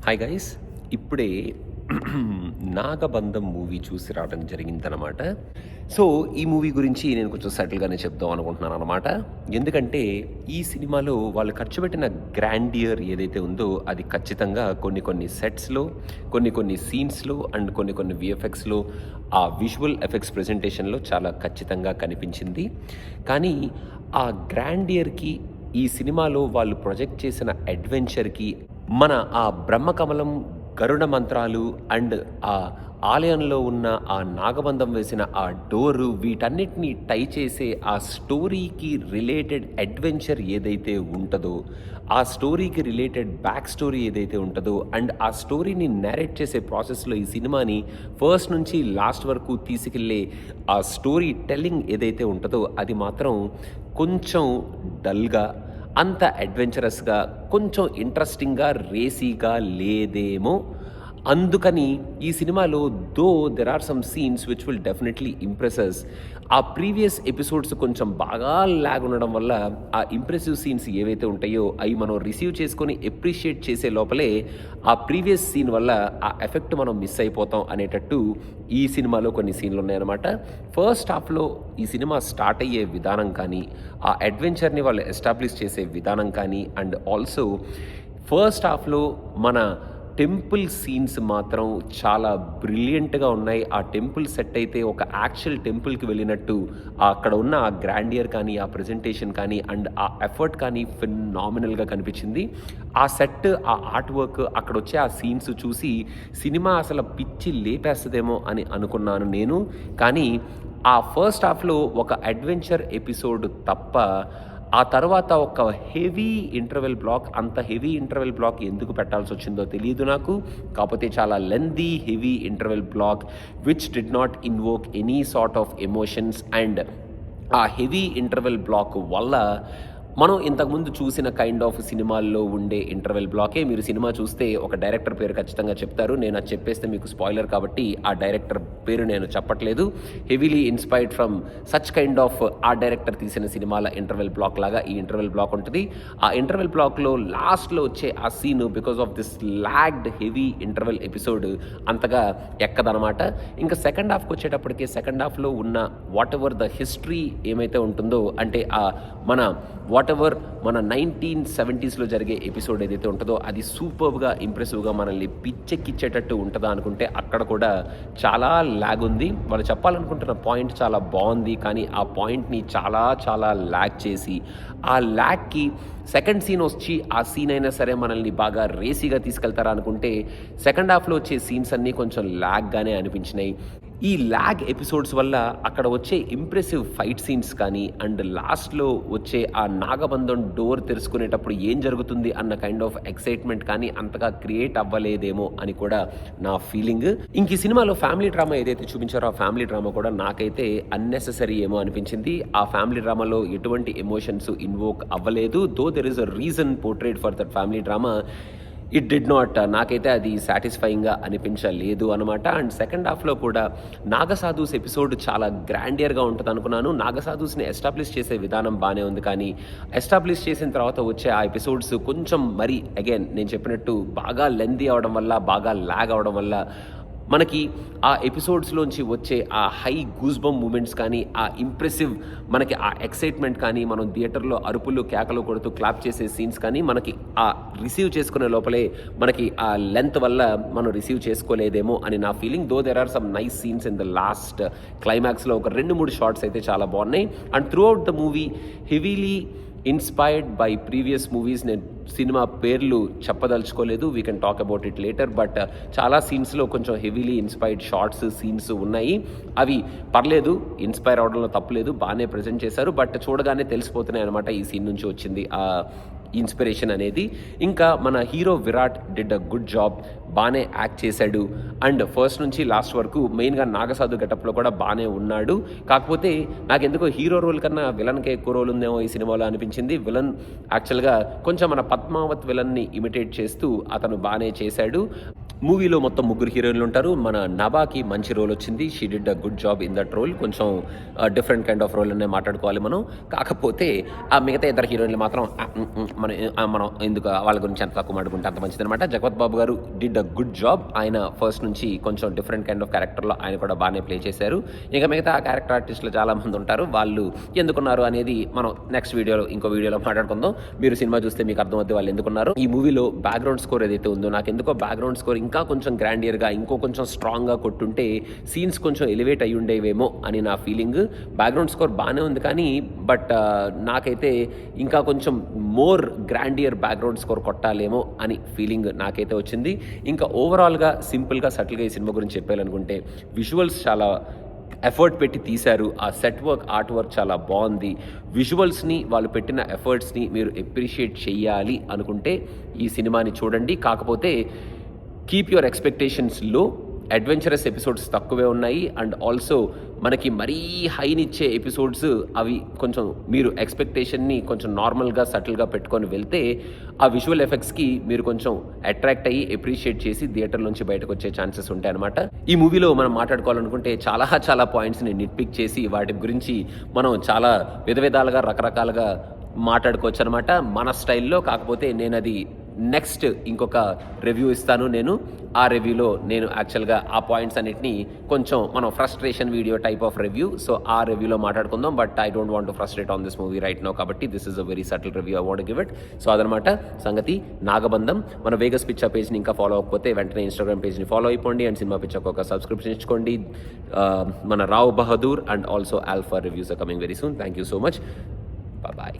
Hi guys. ఇప్పుడే 'నాగబంధం' movie చూసి రావడం జరిగిందనమాట. సో, ఈ మూవీ గురించి నేను కొంచెం సటిల్‌గానే చెప్దాం అనుకుంటున్నాననమాట. ఎందుకంటే, ఈ సినిమాలో వాళ్ళు ఖర్చు పెట్టిన గ్రాండియర్ ఏదైతే ఉందో, అది ఖచ్చితంగా కొన్ని సెట్స్‌లో, కొన్ని సీన్స్‌లో అండ్ కొన్ని వీఎఫ్ఎక్స్‌లో, ఆ విజువల్ ఎఫెక్ట్స్ ప్రెజెంటేషన్‌లో చాలా ఖచ్చితంగా కనిపించింది. కానీ, ఆ గ్రాండియర్‌కి ఈ సినిమాలో వాళ్ళు ప్రొజెక్ట్ చేసిన అడ్వెంచర్‌కి మన ఆ బ్రహ్మకమలం, గరుడ మంత్రాలు అండ్ ఆ ఆలయంలో ఉన్న ఆ నాగబంధం వేసిన ఆ డోరు వీటన్నిటిని టై చేసే ఆ స్టోరీకి రిలేటెడ్ అడ్వెంచర్ ఏదైతే ఉంటదో, ఆ స్టోరీకి రిలేటెడ్ బ్యాక్ స్టోరీ ఏదైతే ఉంటదో అండ్ ఆ స్టోరీని నేరేట్ చేసే ప్రాసెస్‌లో ఈ సినిమాని ఫస్ట్ నుంచి లాస్ట్ వరకు తీసుకెళ్ళే ఆ స్టోరీ టెల్లింగ్ ఏదైతే ఉంటదో అది మాత్రం కొంచెం డల్‌గా, అంత అడ్వెంచరస్‌గా, కొంచెం ఇంట్రెస్టింగ్‌గా, రేసీగా లేదేమో. అందుకని ఈ సినిమాలో there are some scenes which will definitely impress us. ఆ ప్రీవియస్ ఎపిసోడ్స్ కొంచెం బాగా ల్యాగ్ ఉండడం వల్ల ఆ ఇంప్రెసివ్ సీన్స్ ఏవైతే ఉంటాయో అవి మనం రిసీవ్ చేసుకొని అప్రిషియేట్ చేసే లోపలే ఆ ప్రీవియస్ సీన్ వల్ల ఆ ఎఫెక్ట్ మనం మిస్ అయిపోతాం అనేటట్టు ఈ సినిమాలో కొన్ని సీన్లు ఉన్నాయన్నమాట. ఫస్ట్ హాఫ్‌లో ఈ సినిమా స్టార్ట్ అయ్యే విధానం కానీ, ఆ అడ్వెంచర్‌ని వాళ్ళు ఎస్టాబ్లిష్ చేసే విధానం కానీ అండ్ ఆల్సో ఫస్ట్ హాఫ్‌లో మన టెంపుల్ సీన్స్ మాత్రం చాలా బ్రిలియంట్‌గా ఉన్నాయి. ఆ టెంపుల్ సెట్ అయితే ఒక యాక్చువల్ టెంపుల్‌కి వెళ్ళినట్టు అక్కడ ఉన్న ఆ గ్రాండియర్ కానీ, ఆ ప్రెజెంటేషన్ కానీ అండ్ ఆ ఎఫర్ట్ కానీ ఫెనామినల్‌గా కనిపించింది. ఆ సెట్, ఆ ఆర్ట్ వర్క్, అక్కడొచ్చే ఆ సీన్స్ చూసి సినిమా అసలు పిచ్చి లేపేస్తదేమో అని అనుకున్నాను నేను. కానీ ఆ ఫస్ట్ హాఫ్‌లో ఒక అడ్వెంచర్ ఎపిసోడ్ తప్ప ఆ తర్వాత ఒక హెవీ ఇంటర్వెల్ బ్లాక్, అంత హెవీ ఇంటర్వెల్ బ్లాక్ ఎందుకు పెట్టాల్సొచ్చిందో తెలీదు నాకు. కాపోతే చాలా lengthy heavy interval block which did not invoke any sort of emotions and ఆ హెవీ ఇంటర్వెల్ బ్లాక్ వల్ల మనం ఇంతకుముందు చూసిన కైండ్ ఆఫ్ సినిమాల్లో ఉండే ఇంటర్వెల్ బ్లాకే. మీరు సినిమా చూస్తే ఒక డైరెక్టర్ పేరు ఖచ్చితంగా చెప్తారు. నేను అది చెప్పేస్తే మీకు స్పాయిలర్ కాబట్టి ఆ డైరెక్టర్ పేరు నేను చెప్పట్లేదు. Heavily inspired from such kind of ఆ డైరెక్టర్ తీసిన సినిమాల ఇంటర్వెల్ బ్లాక్ లాగా ఈ ఇంటర్వెల్ బ్లాక్ ఉంటుంది. ఆ ఇంటర్వెల్ బ్లాక్లో లాస్ట్లో వచ్చే ఆ scene because of this lagged heavy interval episode అంతగా ఎక్కదనమాట. ఇంకా సెకండ్ హాఫ్కి వచ్చేటప్పటికి సెకండ్ హాఫ్లో ఉన్న వాట్ ఎవర్ ద హిస్టరీ ఏమైతే ఉంటుందో, అంటే మన వాట్ ఎవర్ మన 1970స్లో జరిగే ఎపిసోడ్ ఏదైతే ఉంటుందో అది సూపర్గా ఇంప్రెసివ్గా మనల్ని పిచ్చెక్కిచ్చేటట్టు ఉంటుందా అనుకుంటే అక్కడ కూడా చాలా ల్యాగ్ ఉంది. వాళ్ళు చెప్పాలనుకుంటున్న పాయింట్ చాలా బాగుంది, కానీ ఆ పాయింట్ని చాలా ల్యాగ్ చేసి ఆ ల్యాగ్కి సెకండ్ సీన్ వచ్చి ఆ సీన్ అయినా సరే మనల్ని బాగా రేసీగా తీసుకెళ్తారా అనుకుంటే సెకండ్ హాఫ్లో వచ్చే సీన్స్ అన్నీ కొంచెం ల్యాగ్గానే అనిపించినాయి. ఈ ల్యాగ్ ఎపిసోడ్స్ వల్ల అక్కడ వచ్చే ఇంప్రెసివ్ ఫైట్ సీన్స్ కానీ అండ్ లాస్ట్లో వచ్చే ఆ నాగబంధం డోర్ తెరుచుకునేటప్పుడు ఏం జరుగుతుంది అన్న కైండ్ ఆఫ్ ఎక్సైట్మెంట్ కానీ అంతగా క్రియేట్ అవ్వలేదేమో అని కూడా నా ఫీలింగ్. ఇంక ఈ సినిమాలో ఫ్యామిలీ డ్రామా ఏదైతే చూపించారో ఆ ఫ్యామిలీ డ్రామా కూడా నాకైతే అన్నెసెసరీ ఏమో అనిపించింది. ఆ ఫ్యామిలీ డ్రామాలో ఎటువంటి ఎమోషన్స్ ఇన్వోక్ అవ్వలేదు. Though there is a reason portrait for that family drama. It did not, నాకైతే అది సాటిస్ఫైయింగ్గా అనిపించలేదు అనమాట. అండ్ సెకండ్ హాఫ్లో కూడా నాగసాధుస్ ఎపిసోడ్ చాలా గ్రాండియర్గా ఉంటుంది అనుకున్నాను. నాగసాధుస్ని ఎస్టాబ్లిష్ చేసే విధానం బాగానే ఉంది, కానీ ఎస్టాబ్లిష్ చేసిన తర్వాత వచ్చే ఆ ఎపిసోడ్స్ కొంచెం మరి అగైన్ నేను చెప్పినట్టు బాగా లెంతీ అవడం వల్ల, బాగా ల్యాగ్ అవడం వల్ల మనకి ఆ ఎపిసోడ్స్లోంచి వచ్చే ఆ హై గూస్బంప్ మూమెంట్స్ కానీ, ఆ ఇంప్రెసివ్ మనకి ఆ ఎక్సైట్మెంట్ కానీ, మనం థియేటర్లో అరుపులు కేకలు కొడుతూ క్లాప్ చేసే సీన్స్ కానీ మనకి ఆ రిసీవ్ చేసుకునే లోపలే మనకి ఆ లెంత్ వల్ల మనం రిసీవ్ చేసుకోలేదేమో అని నా feeling. Though there are some nice scenes in the last క్లైమాక్స్లో ఒక 2-3 షార్ట్స్ అయితే చాలా బాగున్నాయి. And throughout the movie heavily inspired by previous movies. నేను సినిమా పేర్లు చెప్పదలుచుకోలేదు, we can talk about it later. But చాలా సీన్స్లో కొంచెం హెవీలీ ఇన్స్పైర్డ్ షార్ట్స్ సీన్స్ ఉన్నాయి. అవి పర్లేదు, ఇన్స్పైర్ అవడంలో తప్పులేదు, బాగానే ప్రజెంట్ చేశారు. బట్ చూడగానే తెలిసిపోతున్నాయి అనమాట ఈ సీన్ నుంచి వచ్చింది ఆ ఇన్స్పిరేషన్ అనేది. ఇంకా మన hero Virat did a good job, బాగానే యాక్ట్ చేశాడు. అండ్ ఫస్ట్ నుంచి లాస్ట్ వరకు మెయిన్గా నాగసాధు గెటప్లో కూడా బాగానే ఉన్నాడు. కాకపోతే నాకెందుకో హీరో రోల్ కన్నా విలన్కే ఎక్కువ రోల్ ఉందేమో ఈ సినిమాలో అనిపించింది. విలన్ యాక్చువల్గా కొంచెం మన పద్మావత్ విలన్ని ఇమిటేట్ చేస్తూ అతను బాగానే చేశాడు. మూవీలో మొత్తం ముగ్గురు హీరోయిన్లు ఉంటారు. మన నభాకి మంచి రోల్ వచ్చింది. She did a good job in that role. కొంచెం డిఫరెంట్ కైండ్ ఆఫ్ రోల్ అనే మాట్లాడుకోవాలి మనం. కాకపోతే ఆ మిగతా ఇద్దరు హీరోయిన్లు మాత్రం మనం ఎందుకు వాళ్ళ గురించి ఎంత తక్కువ మాట్లాడుకుంటే అంత మంచిదనమాట. జగపత్ బాబు గారు డిడ్ అ గుడ్ జాబ్. ఆయన ఫస్ట్ నుంచి కొంచెం డిఫరెంట్ కైండ్ ఆఫ్ క్యారెక్టర్లో ఆయన కూడా బాగానే ప్లే చేశారు. ఇంకా మిగతా క్యారెక్టర్ ఆర్టిస్టులు చాలామంది ఉంటారు. వాళ్ళు ఎందుకున్నారు అనేది మనం నెక్స్ట్ వీడియోలో ఇంకో వీడియోలో మాట్లాడుకుందాం. మీరు సినిమా చూస్తే మీకు అర్థమవుతుంది వాళ్ళు ఎందుకున్నారు. ఈ మూవీలో బ్యాక్గ్రౌండ్ స్కోర్ ఏదైతే ఉందో నాకు ఎందుకో బ్యాక్గ్రౌండ్ స్కోర్ ఇంకా కొంచెం గ్రాండియర్గా ఇంకో కొంచెం స్ట్రాంగ్గా కొట్టుంటే సీన్స్ కొంచెం ఎలివేట్ అయ్యి ఉండేవేమో అని నా ఫీలింగ్. బ్యాక్గ్రౌండ్ స్కోర్ బాగానే ఉంది కానీ బట్ నాకైతే ఇంకా కొంచెం మోర్ గ్రాండియర్ బ్యాక్గ్రౌండ్ స్కోర్ కొట్టాలేమో అని ఫీలింగ్ నాకైతే వచ్చింది. ఇంకా ఓవరాల్గా సింపుల్గా సటిల్గా ఈ సినిమా గురించి చెప్పాలనుకుంటే విజువల్స్ చాలా ఎఫర్ట్ పెట్టి తీశారు. ఆ సెట్ వర్క్, ఆర్ట్ వర్క్ చాలా బాగుంది. విజువల్స్ని వాళ్ళు పెట్టిన ఎఫర్ట్స్ని మీరు అప్రిషియేట్ చేయాలి అనుకుంటే ఈ సినిమాని చూడండి. కాకపోతే కీప్ యువర్ ఎక్స్పెక్టేషన్స్ లో. అడ్వెంచరస్ ఎపిసోడ్స్ తక్కువే ఉన్నాయి అండ్ ఆల్సో మనకి మరీ హైనిచ్చే ఎపిసోడ్స్ అవి కొంచెం మీరు ఎక్స్పెక్టేషన్ని కొంచెం నార్మల్గా సటిల్గా పెట్టుకొని వెళ్తే ఆ విజువల్ ఎఫెక్ట్స్కి మీరు కొంచెం అట్రాక్ట్ అయ్యి అప్రిషియేట్ చేసి థియేటర్ నుంచి బయటకు వచ్చే ఛాన్సెస్ ఉంటాయన్నమాట. ఈ మూవీలో మనం మాట్లాడుకోవాలనుకుంటే చాలా పాయింట్స్ని నిట్ పిక్ చేసి వాటి గురించి మనం చాలా విధాలుగా రకరకాలుగా మాట్లాడుకోవచ్చు అనమాట మన స్టైల్లో. కాకపోతే నేను అది నెక్స్ట్ ఇంకొక రివ్యూ ఇస్తాను. నేను ఆ రివ్యూలో నేను యాక్చువల్గా ఆ పాయింట్స్ అన్నిటిని కొంచెం మనం frustration video type of review, so ఆ రివ్యూలో మాట్లాడుకుందాం. But I don't want to frustrate on this movie right now, కాబట్టి this is a very subtle review. I want give it. So అదనమాట సంగతి. నాగబంధం. మన వేగస్ పిక్చర్ పేజ్ని ఇంకా ఫాలో అవ్వకపోతే వెంటనే ఇన్స్టాగ్రామ్ పేజ్ని ఫాలో అయిపోండి అండ్ సినిమా పిక్చర్కి ఒక సబ్స్క్రిప్షన్ ఇచ్చుకోండి. మన Rao Bahadur and also alpha reviews are coming very soon. Thank you so much. Bye-bye.